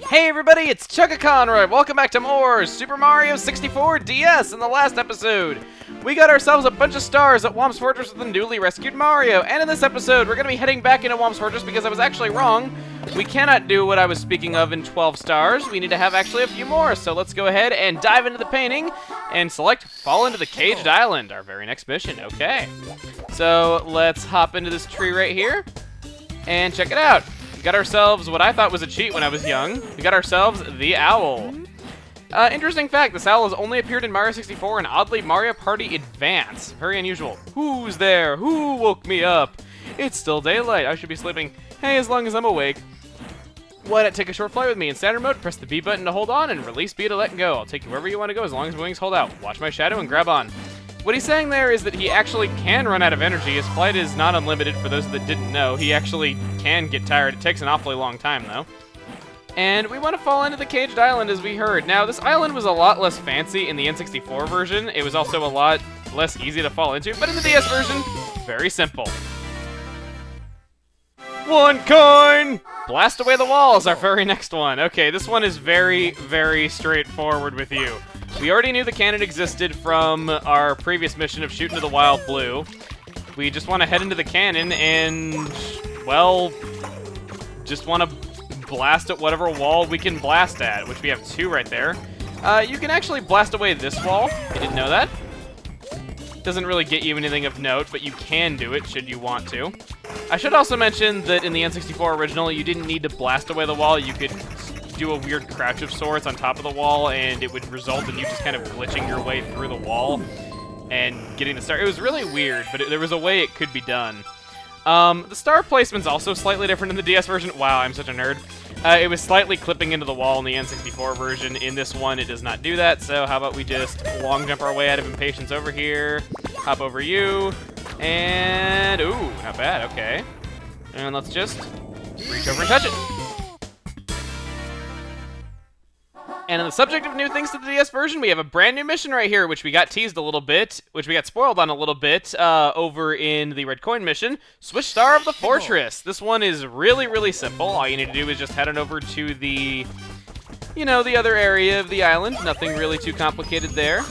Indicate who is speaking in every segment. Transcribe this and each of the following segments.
Speaker 1: Hey everybody, it's Chugga Conroy. Welcome back to more Super Mario 64 DS. In the last episode, we got ourselves a bunch of stars at Whomp's Fortress with the newly rescued Mario. And in this episode, we're going to be heading back into Whomp's Fortress because I was actually wrong. We cannot do what I was speaking of in 12 stars. We need to have actually a few more. So let's go ahead and dive into the painting and select Fall into the Caged Island, our very next mission. Okay. So let's hop into this tree right here and check it out. We got ourselves what I thought was a cheat when I was young. We got ourselves the owl. Interesting fact, this owl has only appeared in Mario 64 and oddly Mario Party Advance. Very unusual. Who's there? Who woke me up? It's still daylight. I should be sleeping. Hey, as long as I'm awake. Why not take a short flight with me? In standard mode, press the B button to hold on and release B to let go. I'll take you wherever you want to go as long as my wings hold out. Watch my shadow and grab on. What he's saying there is that he actually can run out of energy. His flight is not unlimited for those that didn't know. He actually can get tired. It takes an awfully long time, though. And we want to fall into the Caged Island, as we heard. Now, this island was a lot less fancy in the N64 version. It was also a lot less easy to fall into, but in the DS version, very simple. 1 coin! Blast away the walls, our very next one. Okay, this one is very, very straightforward with you. We already knew the cannon existed from our previous mission of shooting to the wild blue. We just want to head into the cannon and, well, just want to blast at whatever wall we can blast at, which we have 2 right there. You can actually blast away this wall. You didn't know that? Doesn't really get you anything of note, but you can do it should you want to. I should also mention that in the N64 original, you didn't need to blast away the wall. You could do a weird crouch of sorts on top of the wall, and it would result in you just kind of glitching your way through the wall and getting the star. It was really weird, but there was a way it could be done. The star placement's also slightly different in the DS version. Wow, I'm such a nerd. It was slightly clipping into the wall in the N64 version. In this one, it does not do that, so how about we just long jump our way out of impatience over here, hop over you, and ooh, not bad, okay. And let's just reach over and touch it. And on the subject of new things to the DS version, we have a brand new mission right here, which we got teased a little bit, which we got spoiled on a little bit over in the Red Coin mission. Switch Star of the Fortress. This one is really, really simple. All you need to do is just head on over to the, the other area of the island. Nothing really too complicated there.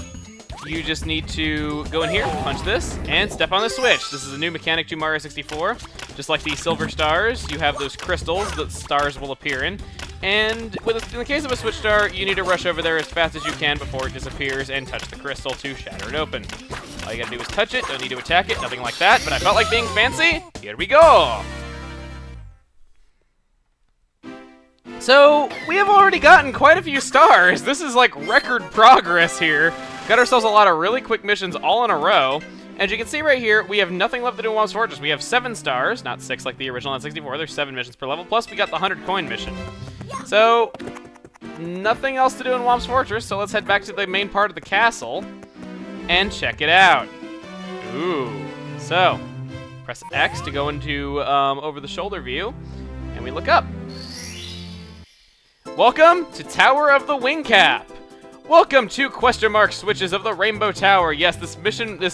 Speaker 1: You just need to go in here, punch this, and step on the switch. This is a new mechanic to Mario 64. Just like the silver stars, you have those crystals that stars will appear in. And in the case of a switch star, you need to rush over there as fast as you can before it disappears and touch the crystal to shatter it open. All you gotta do is touch it, don't need to attack it, nothing like that, but I felt like being fancy. Here we go! So, we have already gotten quite a few stars. This is like record progress here. Got ourselves a lot of really quick missions all in a row. As you can see right here, we have nothing left to do in Whomp's Fortress. We have 7 stars, not 6 like the original N64. There's 7 missions per level, plus we got the 100 coin mission. So, nothing else to do in Whomp's Fortress, so let's head back to the main part of the castle and check it out. Ooh. So, press X to go into over-the-shoulder view, and we look up. Welcome to Tower of the Wing Cap. Welcome to question mark switches of the Rainbow Tower. Yes, this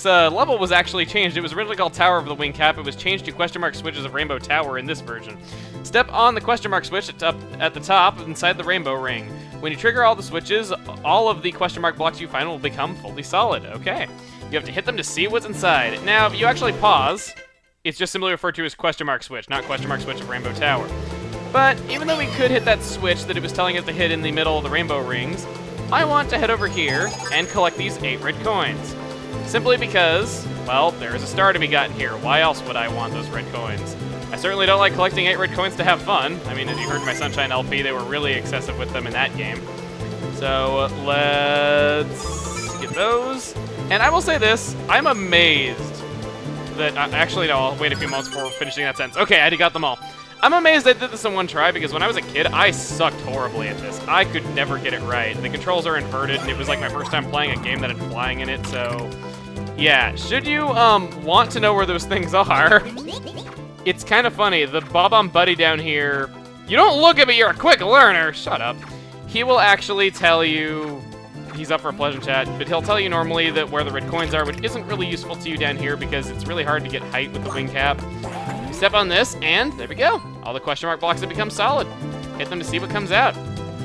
Speaker 1: level was actually changed. It was originally called Tower of the Wing Cap. It was changed to question mark switches of Rainbow Tower in this version. Step on the question mark switch up at the top inside the rainbow ring. When you trigger all the switches, all of the question mark blocks you find will become fully solid. Okay. You have to hit them to see what's inside. Now, if you actually pause, it's just simply referred to as question mark switch, not question mark switch of Rainbow Tower. But even though we could hit that switch that it was telling us to hit in the middle of the rainbow rings, I want to head over here and collect these 8 red coins. Simply because, well, there is a star to be gotten here. Why else would I want those red coins? I certainly don't like collecting 8 red coins to have fun. I mean, as you heard in my Sunshine LP, they were really excessive with them in that game. So, let's get those. And I will say this, I'm amazed that, actually no, I'll wait a few moments before finishing that sentence. Okay, I already got them all. I'm amazed I did this in one try because when I was a kid, I sucked horribly at this. I could never get it right. The controls are inverted, and it was like my first time playing a game that had flying in it, so yeah. Should you want to know where those things are, it's kind of funny. The Bob-omb Buddy down here, you don't look at me, you're a quick learner. Shut up. He will actually tell you, he's up for a pleasure chat, but he'll tell you normally that where the red coins are, which isn't really useful to you down here because it's really hard to get height with the wing cap. You step on this, and there we go. All the question mark blocks have become solid. Hit them to see what comes out.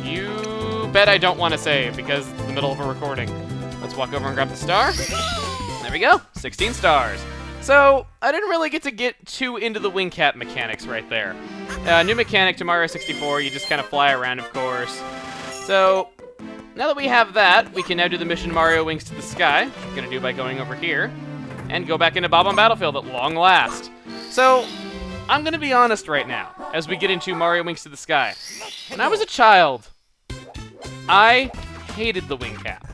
Speaker 1: You bet I don't want to save because it's the middle of a recording. Let's walk over and grab the star. There we go, 16 stars. So, I didn't really get too into the wing cap mechanics right there. New mechanic to Mario 64, you just kind of fly around, of course. So, now that we have that, we can now do the mission Mario Wings to the Sky, which I'm going to do by going over here, and go back into Bob-omb Battlefield at long last. So, I'm going to be honest right now, as we get into Mario Wings to the Sky. When I was a child, I hated the wing cap.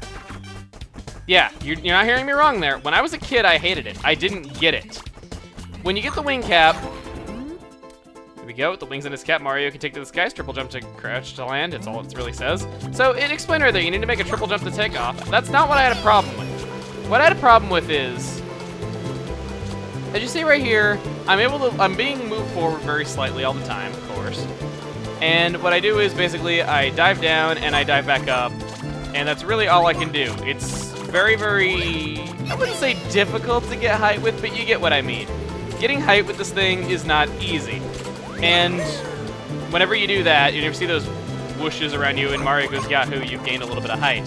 Speaker 1: Yeah, you're not hearing me wrong there. When I was a kid, I hated it. I didn't get it. When you get the wing cap, here we go. With the wings in his cap, Mario can take to the skies, triple jump to crouch to land. It's all it really says. So it explained right there, you need to make a triple jump to take off. That's not what I had a problem with. What I had a problem with is, as you see right here, I'm being moved forward very slightly all the time, of course. And what I do is basically I dive down and I dive back up, and that's really all I can do. It's very, very, I wouldn't say difficult to get height with, but you get what I mean. Getting height with this thing is not easy. And whenever you do that, you never see those whooshes around you and Mario goes, Yahoo, you've gained a little bit of height.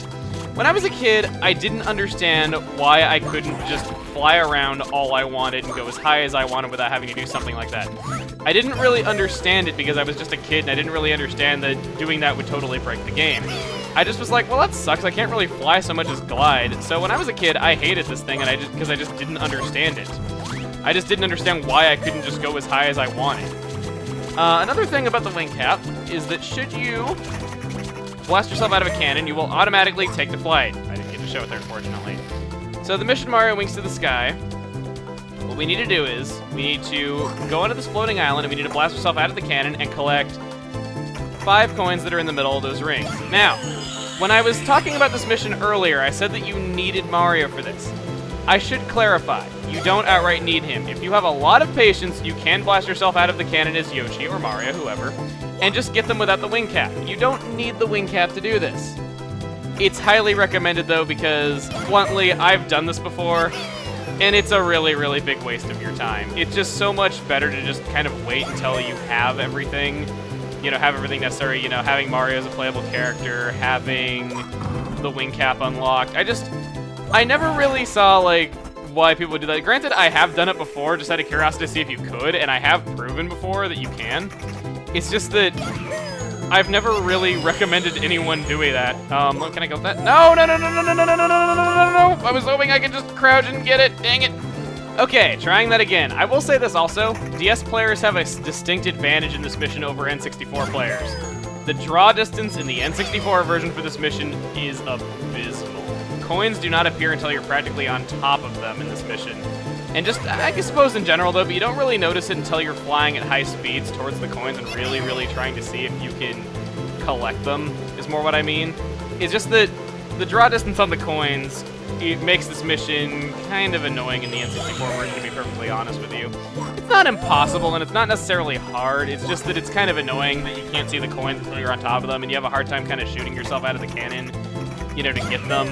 Speaker 1: When I was a kid, I didn't understand why I couldn't just fly around all I wanted and go as high as I wanted without having to do something like that. I didn't really understand it because I was just a kid and I didn't really understand that doing that would totally break the game. I just was like, well, that sucks. I can't really fly so much as glide. So when I was a kid, I hated this thing, and because I just didn't understand it. I just didn't understand why I couldn't just go as high as I wanted. Another thing about the wing cap is that should you blast yourself out of a cannon, you will automatically take to flight. I didn't get to show it there, fortunately. So the mission Mario Wings to the Sky, what we need to do is we need to go onto this floating island, and we need to blast ourselves out of the cannon and collect 5 coins that are in the middle of those rings. Now, when I was talking about this mission earlier, I said that you needed Mario for this. I should clarify, you don't outright need him. If you have a lot of patience, you can blast yourself out of the cannon as Yoshi or Mario, whoever, and just get them without the wing cap. You don't need the wing cap to do this. It's highly recommended though, because bluntly, I've done this before, and it's a really, really big waste of your time. It's just so much better to just kind of wait until you have everything. You know, have everything necessary, you know, having Mario as a playable character, having the wing cap unlocked. I never really saw, like, why people would do that. Granted, I have done it before, just out of curiosity to see if you could, and I have proven before that you can. It's just that I've never really recommended anyone doing that. Can I go with that? No! I was hoping I could just crouch and get it, dang it. Okay, trying that again. I will say this also, DS players have a distinct advantage in this mission over N64 players. The draw distance in the N64 version for this mission is abysmal. Coins do not appear until you're practically on top of them in this mission. And just, I suppose in general though, but you don't really notice it until you're flying at high speeds towards the coins and really, really trying to see if you can collect them, is more what I mean. It's just that the draw distance on the coins, it makes this mission kind of annoying in the N64 version, to be perfectly honest with you. It's not impossible, and it's not necessarily hard, it's just that it's kind of annoying that you can't see the coins until you're on top of them, and you have a hard time kind of shooting yourself out of the cannon, you know, to get them.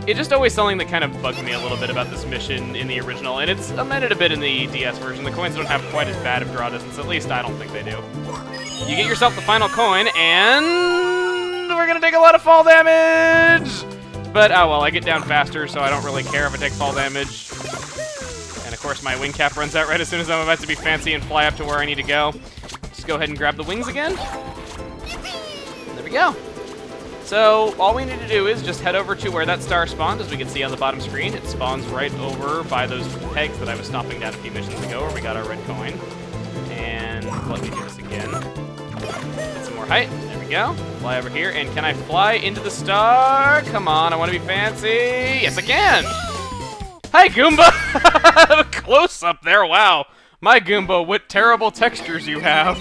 Speaker 1: It's just always something that kind of bugged me a little bit about this mission in the original, and it's amended a bit in the DS version. The coins don't have quite as bad of draw distance, at least I don't think they do. You get yourself the final coin, and we're gonna take a lot of fall damage! But, oh well, I get down faster, so I don't really care if I take fall damage. And of course, my wing cap runs out right as soon as I'm about to be fancy and fly up to where I need to go. Just go ahead and grab the wings again. There we go. So, all we need to do is just head over to where that star spawned. As we can see on the bottom screen, it spawns right over by those pegs that I was stomping down a few missions ago, where we got our red coin. And let me do this again. Get some more height. There we go. Fly over here, and can I fly into the star? Come on, I want to be fancy. Yes, I can! Hi, Goomba! Close up there, wow. My Goomba, what terrible textures you have.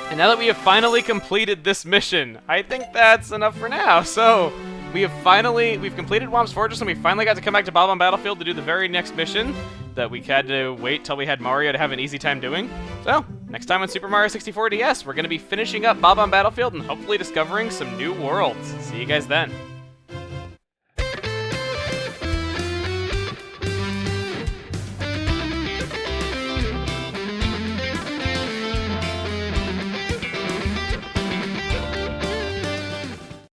Speaker 1: And now that we have finally completed this mission, I think that's enough for now. So, we've completed Whomp's Fortress, and we finally got to come back to Bob-omb Battlefield to do the very next mission that we had to wait till we had Mario to have an easy time doing. So, next time on Super Mario 64 DS, we're going to be finishing up Bob-omb Battlefield and hopefully discovering some new worlds. See you guys then.